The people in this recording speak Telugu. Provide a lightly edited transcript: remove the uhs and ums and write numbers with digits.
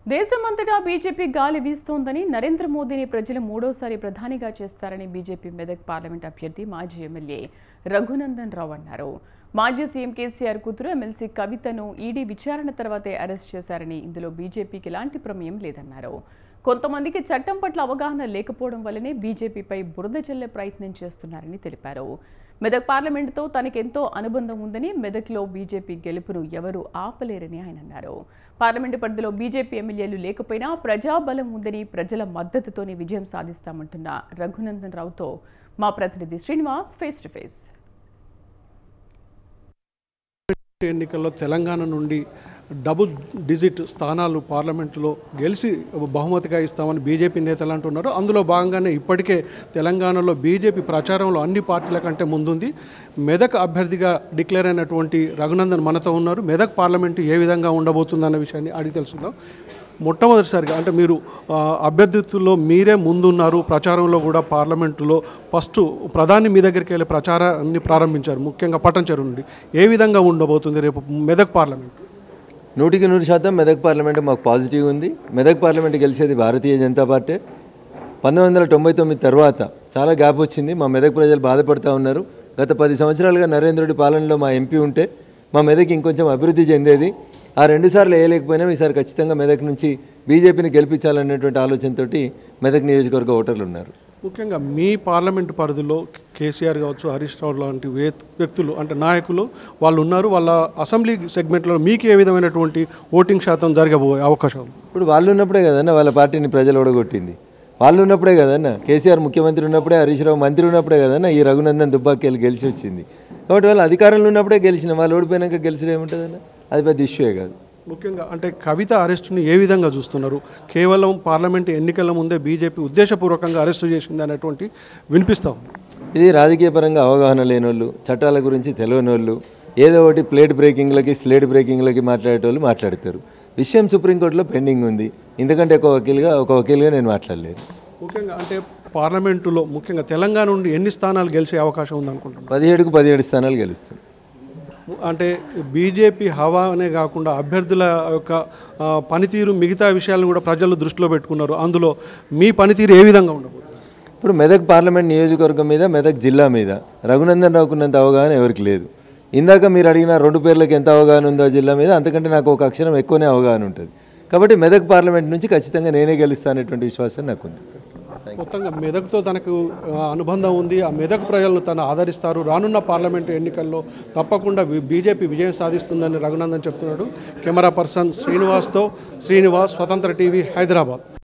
దేశమంతటా బీజేపీ గాలి వీస్తోందని నరేంద్ర మోదీని ప్రజలు మూడోసారి ప్రధానిగా చేస్తారని బీజేపీ మెదక్ పార్లమెంట్ అభ్యర్థి మాజీ ఎమ్మెల్యే రఘునందన్ రావు అన్నారు. మాజీ సీఎం కేసీఆర్ కూతురు ఎమ్మెల్సీ కవితను ఈడీ విచారణ తర్వాతే అరెస్ట్ చేశారని, ఇందులో బీజేపీకి ఎలాంటి ప్రమేయం లేదన్నారు. కొంతమందికి చట్టం పట్ల అవగాహన లేకపోవడం వల్లనే బీజేపీపై బురద చల్లే ప్రయత్నం చేస్తున్నారని తెలిపారు. మెదక్ పార్లమెంటుతో తనకెంతో అనుబంధం ఉందని, మెదక్లో బీజేపీ గెలుపును ఎవరూ ఆపలేరని ఆయన అన్నారు. పార్లమెంటు పరిధిలో బీజేపీ ఎమ్మెల్యేలు లేకపోయినా ప్రజాబలం ఉందని, ప్రజల మద్దతుతోనే విజయం సాధిస్తామంటున్న రఘునందన్ రావుతో మా ప్రతినిధి శ్రీనివాస్ ఫేస్ టు ఫేస్. ఎన్నికల్లో తెలంగాణ నుండి డబుల్ డిజిట్ స్థానాలు పార్లమెంటులో గెలిచి బహుమతిగా ఇస్తామని బీజేపీ నేతలు అంటున్నారు. అందులో భాగంగానే ఇప్పటికే తెలంగాణలో బీజేపీ ప్రచారంలో అన్ని పార్టీల కంటే ముందుంది. మెదక్ అభ్యర్థిగా డిక్లేర్ అయినటువంటి రఘునందన్ మనతో ఉన్నారు. మెదక్ పార్లమెంటు ఏ విధంగా ఉండబోతుందన్న విషయాన్ని అడిగి తెలుసుకుందాం. మొట్టమొదటిసారిగా అంటే మీరు అభ్యర్థిత్వంలో మీరే ముందున్నారు, ప్రచారంలో కూడా పార్లమెంటులో ఫస్ట్ ప్రధాని మీ దగ్గరికి వెళ్ళి ప్రచారాన్ని ప్రారంభించారు, ముఖ్యంగా పట్టణచెరు నుండి. ఏ విధంగా ఉండబోతుంది రేపు మెదక్ పార్లమెంట్? 100% మెదక్ పార్లమెంటు మాకు పాజిటివ్ ఉంది. మెదక్ పార్లమెంటు గెలిచేది భారతీయ జనతా పార్టీ. 1999 తర్వాత చాలా గ్యాప్ వచ్చింది. మా మెదక్ ప్రజలు బాధపడుతూ ఉన్నారు. గత 10 సంవత్సరాలుగా నరేంద్ర రెడ్డి పాలనలో మా ఎంపీ ఉంటే మా మెదక్ ఇంకొంచెం అభివృద్ధి చెందేది. ఆ 2 సార్లు వేయలేకపోయినా ఈసారి ఖచ్చితంగా మెదక్ నుంచి బీజేపీని గెలిపించాలనేటువంటి ఆలోచనతో మెదక్ నియోజకవర్గ ఓటర్లు ఉన్నారు. ముఖ్యంగా మీ పార్లమెంటు పరిధిలో కేసీఆర్ కావచ్చు, హరీష్ రావు లాంటి వ్యక్తులు అంటే నాయకులు వాళ్ళు ఉన్నారు. వాళ్ళ అసెంబ్లీ సెగ్మెంట్లో మీకు ఏ విధమైనటువంటి ఓటింగ్ శాతం జరగబోయే అవకాశం? ఇప్పుడు వాళ్ళు ఉన్నప్పుడే కదన్నా వాళ్ళ పార్టీని ప్రజలు ఓడగొట్టింది. వాళ్ళు ఉన్నప్పుడే కదన్నా, కేసీఆర్ ముఖ్యమంత్రి ఉన్నప్పుడే, హరీష్ రావు మంత్రి ఉన్నప్పుడే కదన్నా ఈ రఘునందన్ దుబ్బాకెళ్ళి గెలిచి వచ్చింది. కాబట్టి వాళ్ళు అధికారంలో ఉన్నప్పుడే గెలిచిన, వాళ్ళు ఓడిపోయినాక గెలిచడం ఏముంటుందన్న, అది పెద్ద ఇష్యూయే కాదు. ముఖ్యంగా అంటే కవిత అరెస్టుని ఏ విధంగా చూస్తున్నారు? కేవలం పార్లమెంటు ఎన్నికల ముందే బీజేపీ ఉద్దేశపూర్వకంగా అరెస్టు చేసింది అనేటువంటి వినిపిస్తాం. ఇది రాజకీయ పరంగా అవగాహన లేని వాళ్ళు, చట్టాల గురించి తెలియని వాళ్ళు, ఏదో ఒకటి ప్లేట్ బ్రేకింగ్లకి స్లేట్ బ్రేకింగ్లకి మాట్లాడేటోళ్ళు మాట్లాడతారు. విషయం సుప్రీంకోర్టులో పెండింగ్ ఉంది. ఎందుకంటే ఒక వకీలుగా నేను మాట్లాడలేదు. ముఖ్యంగా అంటే పార్లమెంటులో ముఖ్యంగా తెలంగాణ నుండి ఎన్ని స్థానాలు గెలిచే అవకాశం ఉందనుకుంటున్నాను? 17కు 17 స్థానాలు గెలుస్తాం. అంటే బీజేపీ హవానే కాకుండా అభ్యర్థుల యొక్క పనితీరు, మిగతా విషయాలను కూడా ప్రజలు దృష్టిలో పెట్టుకున్నారు. అందులో మీ పనితీరు ఏ విధంగా ఉండబోతుంది? ఇప్పుడు మెదక్ పార్లమెంట్ నియోజకవర్గం మీద, మెదక్ జిల్లా మీద రఘునందన్ రావుకున్నంత అవగాహన ఎవరికి లేదు. ఇందాక మీరు అడిగిన 2 పేర్లకు ఎంత అవగాహన ఉందో జిల్లా మీద, అంతకంటే నాకు ఒక అక్షరం ఎక్కువనే అవగాహన ఉంటుంది. కాబట్టి మెదక్ పార్లమెంట్ నుంచి ఖచ్చితంగా నేనే గెలుస్తాననేటువంటి విశ్వాసం నాకు ఉంది. మొత్తంగా మెదక్తో తనకు అనుబంధం ఉంది. ఆ మెదక్ ప్రజలను తను ఆదరిస్తారు. రానున్న పార్లమెంటు ఎన్నికల్లో తప్పకుండా బీజేపీ విజయం సాధిస్తుందని రఘునందన్ చెప్తున్నాడు. కెమెరా పర్సన్ శ్రీనివాస్తో శ్రీనివాస్, స్వతంత్ర టీవీ, హైదరాబాద్.